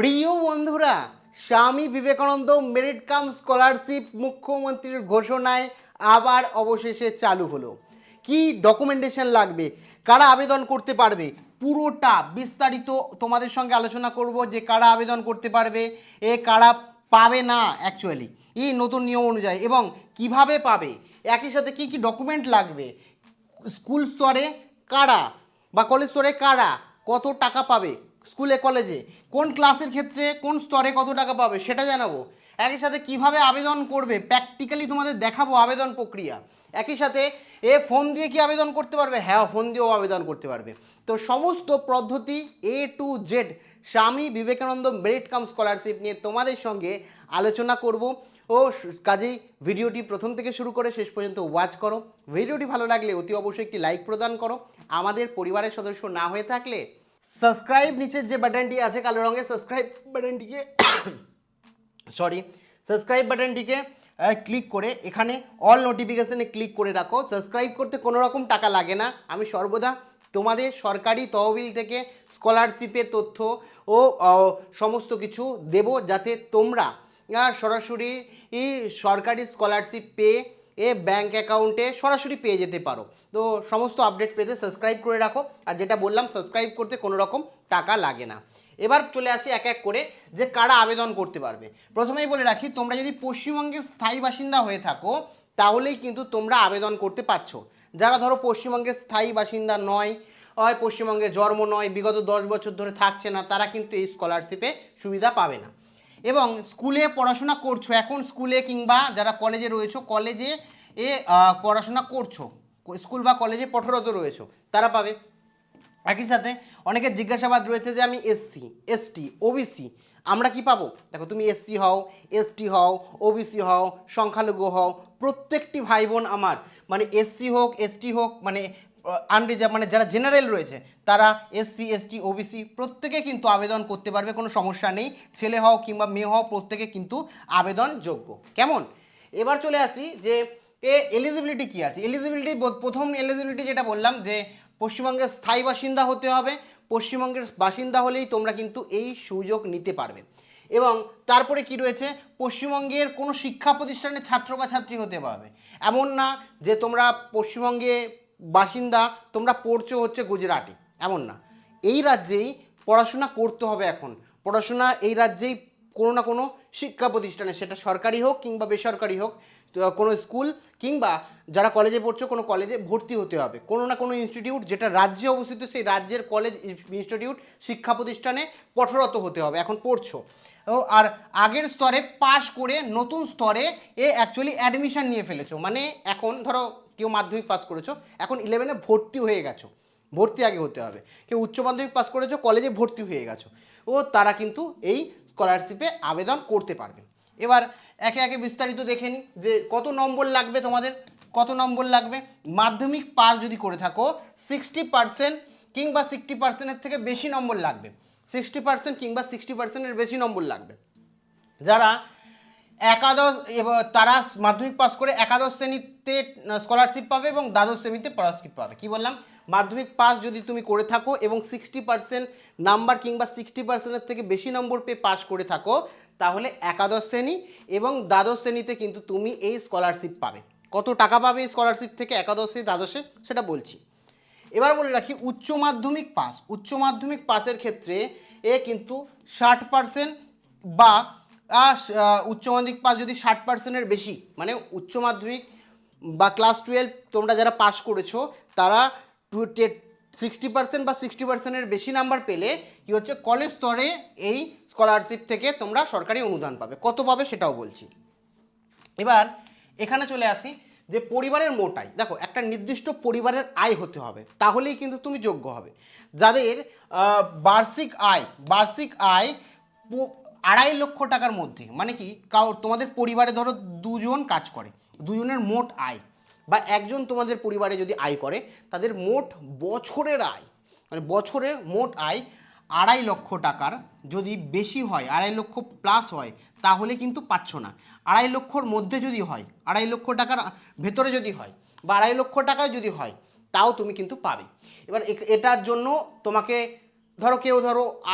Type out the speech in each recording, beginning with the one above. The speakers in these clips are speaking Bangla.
প্রিয় বন্ধুরা, Swami Vivekananda merit cum scholarship মুখ্যমন্ত্রীর ঘোষণায় আবার অবশেষে চালু হলো। কি ডকুমেন্টেশন লাগবে, কারা আবেদন করতে পারবে, পুরোটা বিস্তারিত তোমাদের সঙ্গে আলোচনা করব যে কারা আবেদন করতে পারবে, কারা পাবে না অ্যাকচুয়ালি এই নতুন নিয়ম অনুযায়ী, এবং কিভাবে পাবে, একই সাথে কি কি ডকুমেন্ট লাগবে, স্কুল স্তরে কারা বা কলেজ স্তরে কারা কত টাকা পাবে, স্কুলে কলেজে কোন ক্লাসের ক্ষেত্রে কোন স্তরে কত টাকা পাবে সেটা জানাবো। একই সাথে কিভাবে আবেদন করবে প্র্যাকটিক্যালি তোমাদের দেখাবো আবেদন প্রক্রিয়া। একই সাথে ফোন দিয়ে কি আবেদন করতে পারবে? হ্যাঁ, ফোন দিয়েও আবেদন করতে পারবে। তো সমস্ত পদ্ধতি A to Z Swami Vivekananda merit cum scholarship নিয়ে তোমাদের সঙ্গে আলোচনা করব। কাজেই ভিডিওটি প্রথম থেকে শুরু করে শেষ পর্যন্ত ওয়াচ করো। ভিডিওটি ভালো লাগলে অতি অবশ্যই একটি লাইক প্রদান করো। আমাদের পরিবারের সদস্য না হয়ে থাকলে সাবস্ক্রাইব, নিচের যে বাটনটি আছে কালো রঙের সাবস্ক্রাইব বাটনটিকে সাবস্ক্রাইব বাটনটিকে ক্লিক করে এখানে অল নোটিফিকেশানে ক্লিক করে রাখো। সাবস্ক্রাইব করতে কোনো রকম টাকা লাগে না। আমি সর্বদা তোমাদের সরকারি তহবিল থেকে স্কলারশিপের তথ্য ও সমস্ত কিছু দেব, যাতে তোমরা সরাসরি সরকারি স্কলারশিপ পেয়ে ব্যাঙ্ক অ্যাকাউন্টে সরাসরি পেয়ে যেতে পারো। তো সমস্ত আপডেট পেতে সাবস্ক্রাইব করে রাখো। আর যেটা বললাম, সাবস্ক্রাইব করতে কোনো রকম টাকা লাগে না। এবার চলে আসি এক এক করে যে কারা আবেদন করতে পারবে। প্রথমেই বলে রাখি, তোমরা যদি পশ্চিমবঙ্গের স্থায়ী বাসিন্দা হয়ে থাকো তাহলেই কিন্তু তোমরা আবেদন করতে পারছো। যারা ধরো পশ্চিমবঙ্গের স্থায়ী বাসিন্দা নয়, পশ্চিমবঙ্গে জন্ম নয়, বিগত 10 বছর ধরে থাকছে না, তারা কিন্তু এই স্কলারশিপে সুবিধা পাবে না। এবং স্কুলে পড়াশোনা করছো এখন, স্কুলে কিংবা যারা কলেজে রয়েছো, কলেজে পড়াশোনা করছো, স্কুল বা কলেজে পঠরত রয়েছো, তারা পাবে। একই সাথে অনেকের জিজ্ঞাসাবাদ রয়েছে যে আমি SC ST OBC আমরা কি পাবো? দেখো, তুমি SC হও, ST হও, OBC হও, সংখ্যালঘু হও, প্রত্যেকটি ভাই বোন আমার, মানে SC হোক ST হোক, মানে আনরিজার্ভ মানে যারা জেনারেল রয়েছে তারা SC ST OBC প্রত্যেকে কিন্তু আবেদন করতে পারবে, কোনো সমস্যা নেই। ছেলে হও কিংবা মেয়ে হও, প্রত্যেকে কিন্তু আবেদনযোগ্য। কেমন? এবার চলে আসি যে এলিজিবিলিটি কী আছে। এলিজিবিলিটি, প্রথম এলিজিবিলিটি যেটা বললাম যে পশ্চিমবঙ্গের স্থায়ী বাসিন্দা হতে হবে। পশ্চিমবঙ্গের বাসিন্দা হলেই তোমরা কিন্তু এই সুযোগ নিতে পারবে। এবং তারপরে কি রয়েছে, পশ্চিমবঙ্গের কোনো শিক্ষা প্রতিষ্ঠানের ছাত্র বা ছাত্রী হতে পারবে। এমন না যে তোমরা পশ্চিমবঙ্গে বাসিন্দা, তোমরা পড়ছো হচ্ছে গুজরাটে, এমন না। এই রাজ্যেই পড়াশোনা করতে হবে। এখন পড়াশোনা এই রাজ্যেই কোনো না কোনো শিক্ষা প্রতিষ্ঠানে, সেটা সরকারি হোক কিংবা বেসরকারি হোক, কোনো স্কুল কিংবা যারা কলেজে পড়ছো কোনো কলেজে ভর্তি হতে হবে। কোনো না কোনো ইনস্টিটিউট যেটা রাজ্যে অবস্থিত, সেই রাজ্যের কলেজ ইনস্টিটিউট শিক্ষা প্রতিষ্ঠানে পঠরত হতে হবে। এখন পড়ছো আর আগের স্তরে পাশ করে নতুন স্তরে অ্যাকচুয়ালি অ্যাডমিশন নিয়ে ফেলেছো, মানে এখন ধরো কেউ মাধ্যমিক পাস করেছো, এখন 11-এ ভর্তি হয়ে গেছো, ভর্তি আগে হতে হবে। কেউ উচ্চ মাধ্যমিক পাস করেছো, কলেজে ভর্তি হয়ে গেছো, তারা কিন্তু এই স্কলারশিপে আবেদন করতে পারবে। এবার একে একে বিস্তারিত দেখে নিই যে কত নম্বর লাগবে তোমাদের। কত নম্বর লাগবে? মাধ্যমিক পাস যদি করে থাকো 60% কিংবা 60%-এর থেকে বেশি নম্বর লাগবে। 60% কিংবা 60%-এর বেশি নম্বর লাগবে। যারা একাদশ, তারা মাধ্যমিক পাস করে একাদশ শ্রেণীতে স্কলারশিপ পাবে এবং দ্বাদশ শ্রেণীতে স্কলারশিপ পাবে। কি বললাম? মাধ্যমিক পাস যদি তুমি করে থাকো এবং 60% নাম্বার কিংবা 60%-এর থেকে বেশি নম্বর পেয়ে পাস করে থাকো, তাহলে একাদশ শ্রেণী এবং দ্বাদশ শ্রেণীতে কিন্তু তুমি এই স্কলারশিপ পাবে। কত টাকা পাবে এই স্কলারশিপ থেকে একাদশে দ্বাদশে সেটা বলছি। এবার বলে রাখি, উচ্চ মাধ্যমিক পাস, উচ্চ মাধ্যমিক পাসের ক্ষেত্রে কিন্তু 60% বা উচ্চ মাধ্যমিক পাস যদি 60%-এর বেশি, মানে উচ্চ মাধ্যমিক বা ক্লাস 12 তোমরা যারা পাস করেছো তারা 60% বা 60%-এর বেশি নাম্বার পেলে কি হচ্ছে, কলেজ স্তরে এই স্কলারশিপ থেকে তোমরা সরকারি অনুদান পাবে। কত পাবে সেটাও বলছি। এবার এখানে চলে আসি যে পরিবারের মোট আয়। দেখো, একটা নির্দিষ্ট পরিবারের আয় হতে হবে, তাহলেই কিন্তু তুমি যোগ্য হবে। যাদের বার্ষিক আয় 2.5 লক্ষ টাকার মধ্যে, মানে কি, তোমাদের পরিবারে ধরো দুজন কাজ করে, দুজনের মোট আয়, বা একজন তোমাদের পরিবারে যদি আয় করে, তাদের মোট বছরের আয়, মানে বছরের মোট আয় 2.5 লক্ষ টাকার যদি বেশি হয়, 2.5 লক্ষ প্লাস হয়, তাহলে কিন্তু পাচ্ছ না। 2.5 লক্ষর মধ্যে যদি হয়, 2.5 লক্ষ টাকার ভেতরে যদি হয়, বা 2.5 লক্ষ টাকায় যদি হয়, তাও তুমি কিন্তু পাবে। এবার এটার জন্য তোমাকে, ধরো কেউ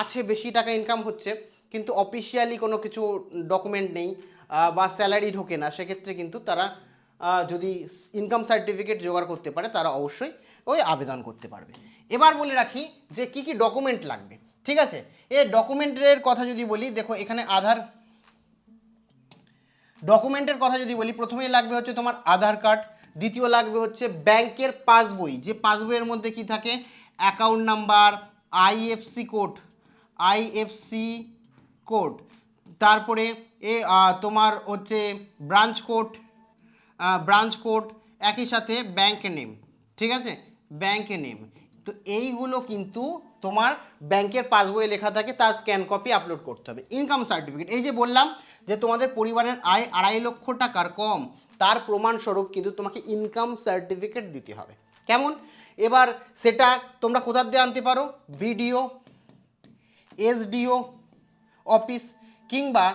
আছে বেশি টাকা ইনকাম হচ্ছে, কিন্তু অফিসিয়ালি কোনো কিছু ডকুমেন্ট নেই বা স্যালারি ঢোকে না, সেক্ষেত্রে কিন্তু তারা যদি ইনকাম সার্টিফিকেট জোগাড় করতে পারে তারা অবশ্যই ওই আবেদন করতে পারবে। এবার বলে রাখি যে কি কি ডকুমেন্ট লাগবে, ঠিক আছে। এই ডকুমেন্টের কথা যদি বলি, দেখো এখানে আধার ডকুমেন্টের কথা যদি বলি, প্রথমেই লাগবে হচ্ছে তোমার আধার কার্ড, দ্বিতীয় লাগবে হচ্ছে ব্যাংকের পাসবই, যে পাসবইয়ের মধ্যে কি থাকে, অ্যাকাউন্ট নাম্বার, আইএফসি কোড, তারপরে তোমার হচ্ছে ব্রাঞ্চ কোড, একই সাথে ব্যাংক নেম, ঠিক আছে, ব্যাংক নেম। তো এইগুলো কিন্তু তোমার ব্যাংকের পাসবইয়ে লেখা থাকে, তার স্ক্যান কপি আপলোড করতে হবে। ইনকাম সার্টিফিকেট, এই যে বললাম যে তোমাদের পরিবারের আয় 2.5 লক্ষ টাকার কম, তার প্রমাণস্বরূপ কিন্তু তোমাকে ইনকাম সার্টিফিকেট দিতে হবে। কেমন? এবার সেটা তোমরা কোথা দিয়ে আনতে পারো, বিডিও, এসডিও অফিস, কিংবা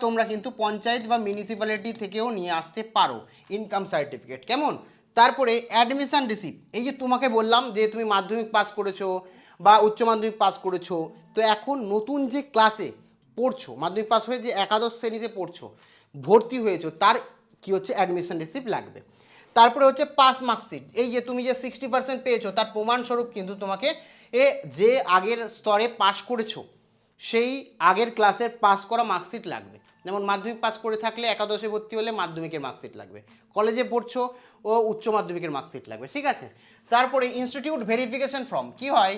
তোমরা কিন্তু পঞ্চায়েত বা মিউনিসিপ্যালিটি থেকেও নিয়ে আসতে পারো ইনকাম সার্টিফিকেট। কেমন? তারপরে অ্যাডমিশন রিসিপ্ট, এই যে তোমাকে বললাম যে তুমি মাধ্যমিক পাস করেছো বা উচ্চ মাধ্যমিক পাস করেছো, তো এখন নতুন যে ক্লাসে পড়ছো, মাধ্যমিক পাস হয়ে যে একাদশ শ্রেণীতে পড়ছো, ভর্তি হয়েছো, তার কি হচ্ছে অ্যাডমিশন রিসিপ্ট লাগবে। তারপরে হচ্ছে পাস মার্কশিট, এই যে তুমি যে 60% পেয়েছো তার প্রমাণস্বরূপ কিন্তু তোমাকে যে আগের স্তরে পাস করেছো সেই আগের ক্লাসের পাস করা মার্কশিট লাগবে। যেমন মাধ্যমিক পাস করে থাকলে একাদশে ভর্তি হলে মাধ্যমিকের মার্কশিট লাগবে, কলেজে পড়ছো ও উচ্চ মাধ্যমিকের মার্কশিট লাগবে, ঠিক আছে। তারপরে ইনস্টিটিউট ভেরিফিকেশন ফর্ম, কি হয়,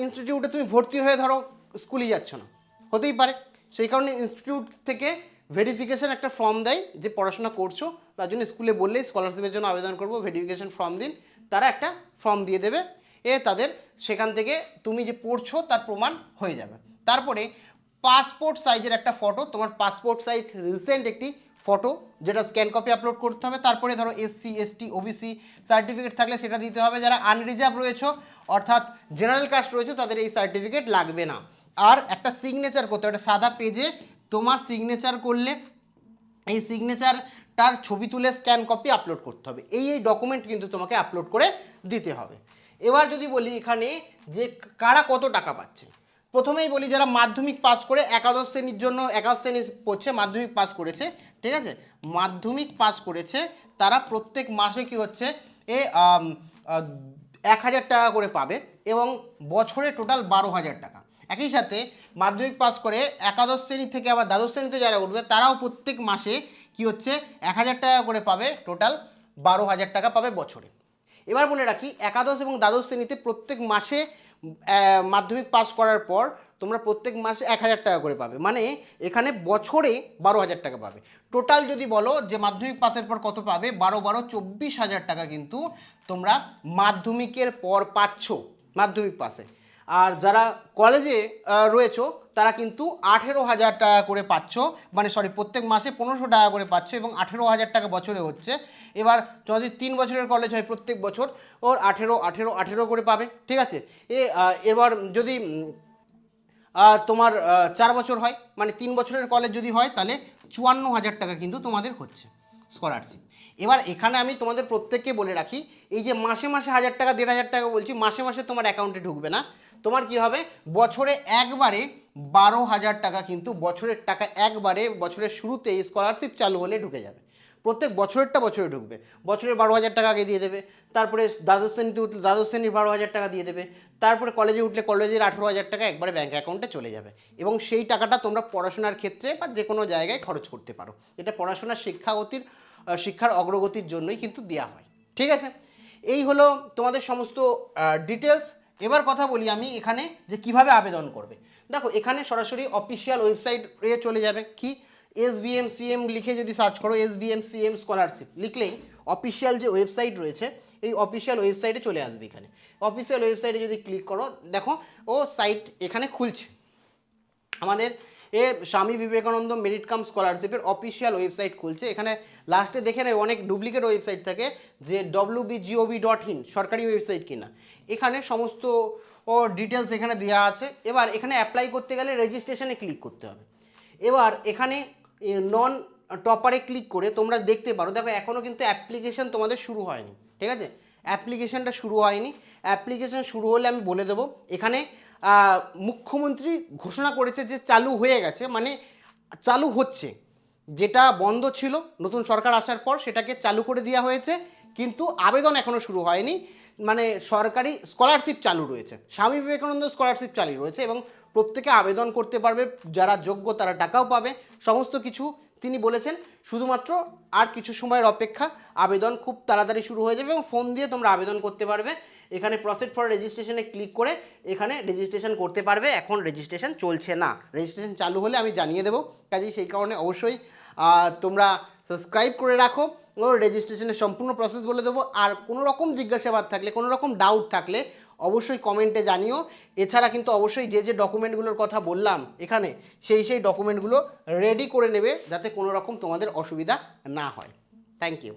ইনস্টিটিউটে তুমি ভর্তি হয়ে ধরো স্কুলে যাচ্ছ না, হতেই পারে, সেই কারণে ইনস্টিটিউট থেকে ভেরিফিকেশন একটা ফর্ম দেয় যে পড়াশোনা করছো, তার জন্য স্কুলে বললেই স্কলারশিপের জন্য আবেদন করবো, ভেরিফিকেশন ফর্ম দিন, তারা একটা ফর্ম দিয়ে দেবে, তাদের সেখান থেকে তুমি যে পড়ছো তার প্রমাণ হয়ে যাবে। তারপরে পাসপোর্ট সাইজের একটা ফটো, তোমার পাসপোর্ট সাইজ রিসেন্ট একটি ফটো, যেটা স্ক্যান কপি আপলোড করতে হবে। তারপরে ধরো এসসি এসটি ওবিসি সার্টিফিকেট থাকলে সেটা দিতে হবে, যারা আনরিজার্ভ রয়েছে অর্থাৎ জেনারেল কাস্ট রয়েছে তাদের এই সার্টিফিকেট লাগবে না। আর একটা সিগনেচার করতে হবে, একটা সাদা পেজে তোমার সিগনেচার করলে এই সিগনেচারটার ছবি তুলে স্ক্যান কপি আপলোড করতে হবে। এই ডকুমেন্ট কিন্তু তোমাকে আপলোড করে দিতে হবে। এবার যদি বলি এখানে যে কারা কত টাকা পাচ্ছে, প্রথমেই বলি যারা মাধ্যমিক পাস করে একাদশ শ্রেণীর জন্য, একাদশ শ্রেণী পড়ছে, মাধ্যমিক পাস করেছে, ঠিক আছে, মাধ্যমিক পাস করেছে, তারা প্রত্যেক মাসে কি হচ্ছে 1,000 টাকা করে পাবে এবং বছরে টোটাল 12,000 টাকা। একই সাথে মাধ্যমিক পাস করে একাদশ শ্রেণী থেকে আবার দ্বাদশ শ্রেণীতে যারা উঠবে তারাও প্রত্যেক মাসে কি হচ্ছে 1,000 টাকা করে পাবে, টোটাল 12,000 টাকা পাবে বছরে। এবার বলে রাখি একাদশ এবং দ্বাদশ শ্রেণীতে প্রত্যেক মাসে মাধ্যমিক পাস করার পর তোমরা প্রত্যেক মাসে 1,000 টাকা করে পাবে, মানে এখানে বছরে 12,000 টাকা পাবে। টোটাল যদি বলো যে মাধ্যমিক পাসের পর কত পাবে, 24,000 টাকা কিন্তু তোমরা মাধ্যমিকের পর পাচ্ছ মাধ্যমিক পাসে। আর যারা কলেজে রয়েছো তারা কিন্তু 18,000 টাকা করে পাচ্ছ, মানে প্রত্যেক মাসে 1,500 টাকা করে পাচ্ছ এবং 18,000 টাকা বছরে হচ্ছে। এবার যদি 3 বছরের কলেজ হয় প্রত্যেক বছর ওর 18 করে পাবে, ঠিক আছে। এবার যদি তোমার 4 বছর হয়, মানে 3 বছরের কলেজ যদি হয়, তাহলে 54,000 টাকা কিন্তু তোমাদের হচ্ছে স্কলারশিপ। এবার এখানে আমি তোমাদের প্রত্যেককে বলে রাখি, এই যে মাসে মাসে 1,000 টাকা 1,500 টাকা বলছি, মাসে মাসে তোমার অ্যাকাউন্টে ঢুকবে না, তোমার কি হবে বছরে একবারে 12,000 টাকা কিন্তু বছরের টাকা একবারে বছরের শুরুতে স্কলারশিপ চালু হলে ঢুকে যাবে। প্রত্যেক বছরেরটা বছরে ঢুকবে, বছরের 12,000 টাকা আগে দিয়ে দেবে, তারপরে দ্বাদশ শ্রেণীতে উঠলে দ্বাদশ শ্রেণীর 12,000 টাকা দিয়ে দেবে, তারপরে কলেজে উঠলে কলেজের 18,000 টাকা একবারে ব্যাঙ্ক অ্যাকাউন্টে চলে যাবে এবং সেই টাকাটা তোমরা পড়াশোনার ক্ষেত্রে বা যে কোনো জায়গায় খরচ করতে পারো। এটা পড়াশোনার শিক্ষার অগ্রগতির জন্যই কিন্তু দেওয়া হয়, ঠিক আছে। এই হলো তোমাদের সমস্ত ডিটেলস। এবার কথা বলি আমি এখানে যে কিভাবে আবেদন করবে। দেখো এখানে সরাসরি অফিসিয়াল ওয়েবসাইটে চলে যাবে, কি SBMCM লিখে যদি সার্চ করো, SBMCM স্কলারশিপ লিখলেই অফিসিয়াল যে ওয়েবসাইট রয়েছে এই অফিসিয়াল ওয়েবসাইটে চলে আসবে। এখানে অফিসিয়াল ওয়েবসাইটে যদি ক্লিক করো, দেখো ও সাইট এখানে খুলছে, আমাদের স্বামী বিবেকানন্দ মেরিট কাম স্কলারশিপের অফিসিয়াল ওয়েবসাইট খুলছে। এখানে লাস্টে দেখে নেবে অনেক ডুপ্লিকেট ওয়েবসাইট থাকে যে wbgov.in সরকারি ওয়েবসাইট কিনা, এখানে সমস্ত ডিটেলস এখানে দেওয়া আছে। এবার এখানে অ্যাপ্লাই করতে গেলে রেজিস্ট্রেশনে ক্লিক করতে হবে। এবার এখানে নন টপারে ক্লিক করে তোমরা দেখতে পারো, দেখো এখনও কিন্তু অ্যাপ্লিকেশন তোমাদের শুরু হয়নি, ঠিক আছে, অ্যাপ্লিকেশনটা শুরু হয়নি। অ্যাপ্লিকেশন শুরু হলে আমি বলে দেবো। এখানে মুখ্যমন্ত্রী ঘোষণা করেছে যে চালু হয়ে গেছে, মানে চালু হচ্ছে, যেটা বন্ধ ছিল নতুন সরকার আসার পর সেটাকে চালু করে দেওয়া হয়েছে, কিন্তু আবেদন এখনও শুরু হয়নি। মানে সরকারি স্কলারশিপ চালু রয়েছে, স্বামী বিবেকানন্দ স্কলারশিপ চালু রয়েছে এবং প্রত্যেকে আবেদন করতে পারবে, যারা যোগ্য তারা টাকাও পাবে, সমস্ত কিছু তিনি বলেছেন। শুধুমাত্র আর কিছু সময়ের অপেক্ষা, আবেদন খুব তাড়াতাড়ি শুরু হয়ে যাবে এবং ফোন দিয়ে তোমরা আবেদন করতে পারবে। এখানে প্রসিড ফর রেজিস্ট্রেশনে ক্লিক করে এখানে রেজিস্ট্রেশন করতে পারবে। এখন রেজিস্ট্রেশন চলছে না, রেজিস্ট্রেশন চালু হলে আমি জানিয়ে দেবো। কাজেই সেই কারণে অবশ্যই তোমরা সাবস্ক্রাইব করে রাখো, ও রেজিস্ট্রেশনের সম্পূর্ণ প্রসেস বলে দেবো। আর কোনো রকম জিজ্ঞাসাবাদ থাকলে, কোনো রকম ডাউট থাকলে অবশ্যই কমেন্টে জানিও। এছাড়া কিন্তু অবশ্যই যে যে ডকুমেন্টগুলোর কথা বললাম এখানে, সেই ডকুমেন্টগুলো রেডি করে নেবে যাতে কোনো রকম তোমাদের অসুবিধা না হয়। Thank you.